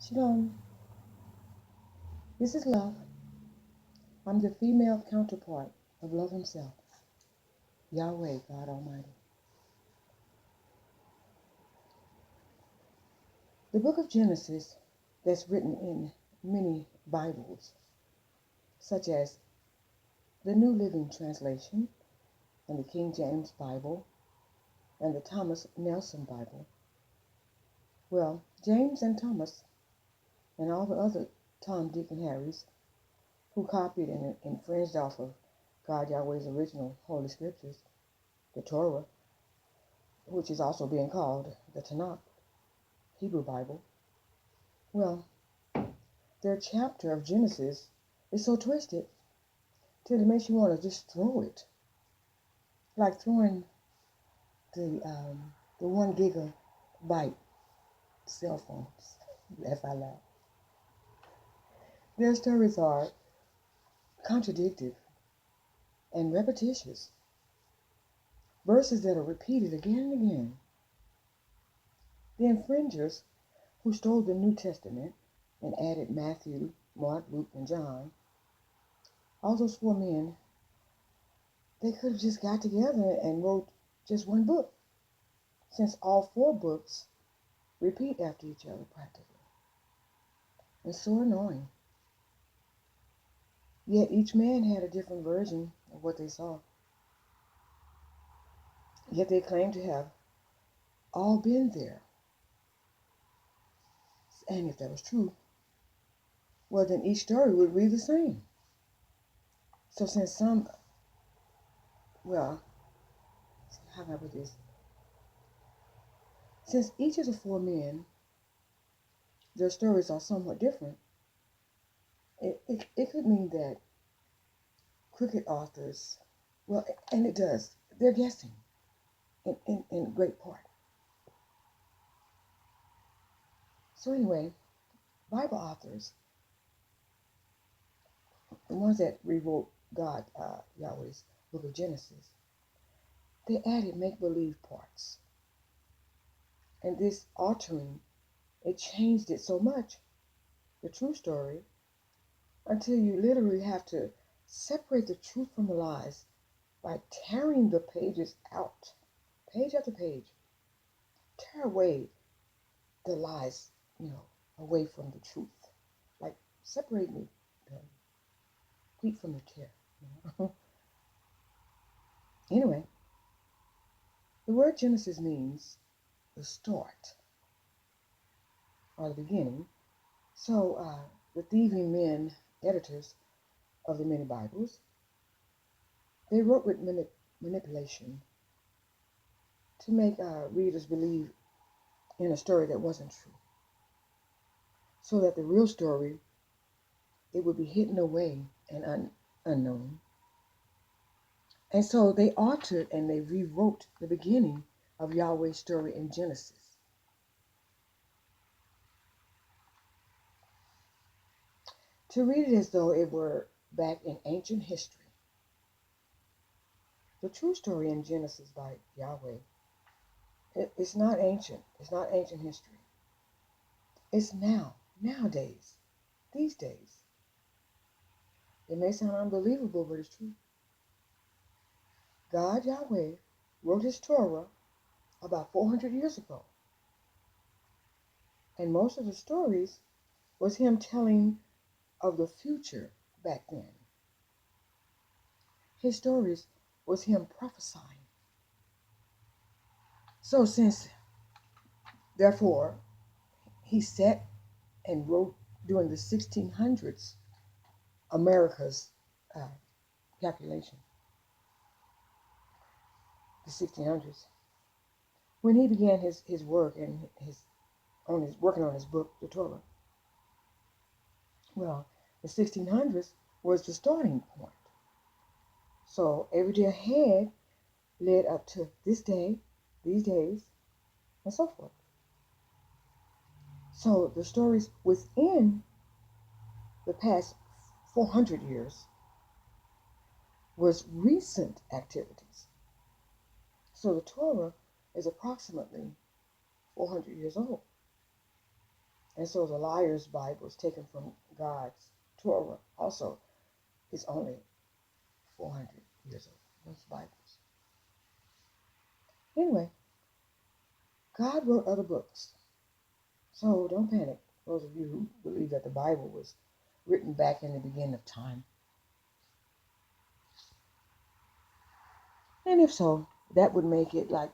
Shalom, this is love. I'm the female counterpart of love himself, Yahweh, God Almighty. The book of Genesis that's written in many Bibles, such as the New Living Translation and the King James Bible and the Thomas Nelson Bible. Well, James and Thomas and all the other Tom, Dick, and Harrys who copied and infringed off of God Yahweh's original Holy Scriptures, the Torah, which is also being called the Tanakh, Hebrew Bible. Well, their chapter of Genesis is so twisted till it makes you want to just throw it, like throwing the 1 gigabyte cell phones. Laugh out loud. Their stories are contradictory and repetitious, verses that are repeated again and again. The infringers who stole the New Testament and added Matthew, Mark, Luke, and John, all those 4 men, they could have just got together and wrote just one book, since all 4 books repeat after each other practically. It's so annoying. Yet each man had a different version of what they saw. Yet they claim to have all been there. And if that was true, well, then each story would read the same. So since well, how can I put this? Since each of the 4 men, their stories are somewhat different, it could mean that cricket authors, well, and it does, they're guessing in great part. So anyway, Bible authors, the ones that rewrote God, Yahweh's book of Genesis, they added make-believe parts. And this altering, it changed it so much, the true story, until you literally have to separate the truth from the lies by tearing the pages out, page after page. Tear away the lies, away from the truth. Like separating the wheat from the tare. Anyway, the word Genesis means the start or the beginning. So the thieving men, editors of the many Bibles, they wrote with manipulation to make readers believe in a story that wasn't true, so that the real story, it would be hidden away and unknown. And so they altered and they rewrote the beginning of Yahweh's story in Genesis. To read it as though it were back in ancient history. The true story in Genesis by Yahweh, it's not ancient. It's not ancient history. It's nowadays, these days. It may sound unbelievable, but it's true. God, Yahweh, wrote his Torah about 400 years ago. And most of the stories was him telling of the future back then. His stories was him prophesying. So since, therefore, he sat and wrote during the 1600s, America's calculation, the 1600s, when he began his work and working on his book, the Torah. Well, the 1600s was the starting point. So every day ahead led up to this day, these days, and so forth. So the stories within the past 400 years was recent activities. So the Torah is approximately 400 years old. And so the liar's Bible is taken from God's Torah. Also, is only 400 years old, those Bibles. Anyway, God wrote other books. So don't panic, those of you who believe that the Bible was written back in the beginning of time. And if so, that would make it like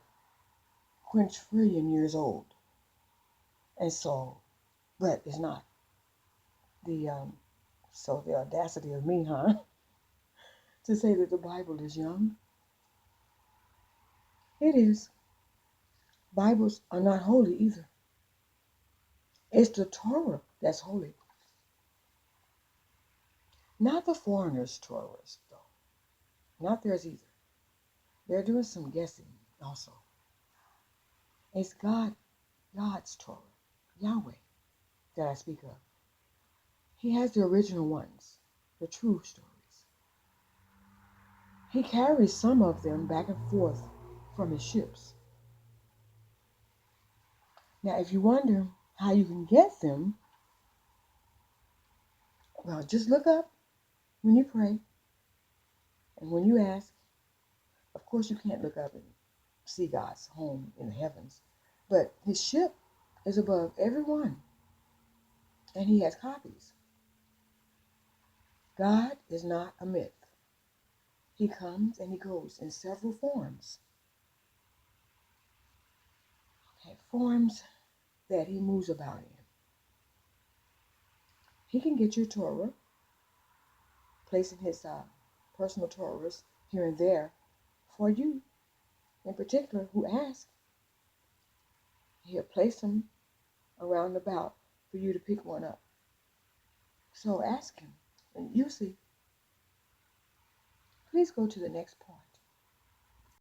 quintillion years old. And so, but it's not. So the audacity of me, huh? To say that the Bible is young. It is. Bibles are not holy either. It's the Torah that's holy. Not the foreigners' Torahs, though. Not theirs either. They're doing some guessing also. It's God's Torah, Yahweh, that I speak of. He has the original ones, the true stories. He carries some of them back and forth from his ships. Now, if you wonder how you can get them, well, just look up when you pray and when you ask. Of course, you can't look up and see God's home in the heavens, but his ship is above everyone, and he has copies. God is not a myth. He comes and he goes in several forms. Okay, forms that he moves about in. He can get your Torah, placing his personal Torahs here and there for you, in particular, who ask. He'll place them around about for you to pick one up. So ask him, and you see. Please go to the next part.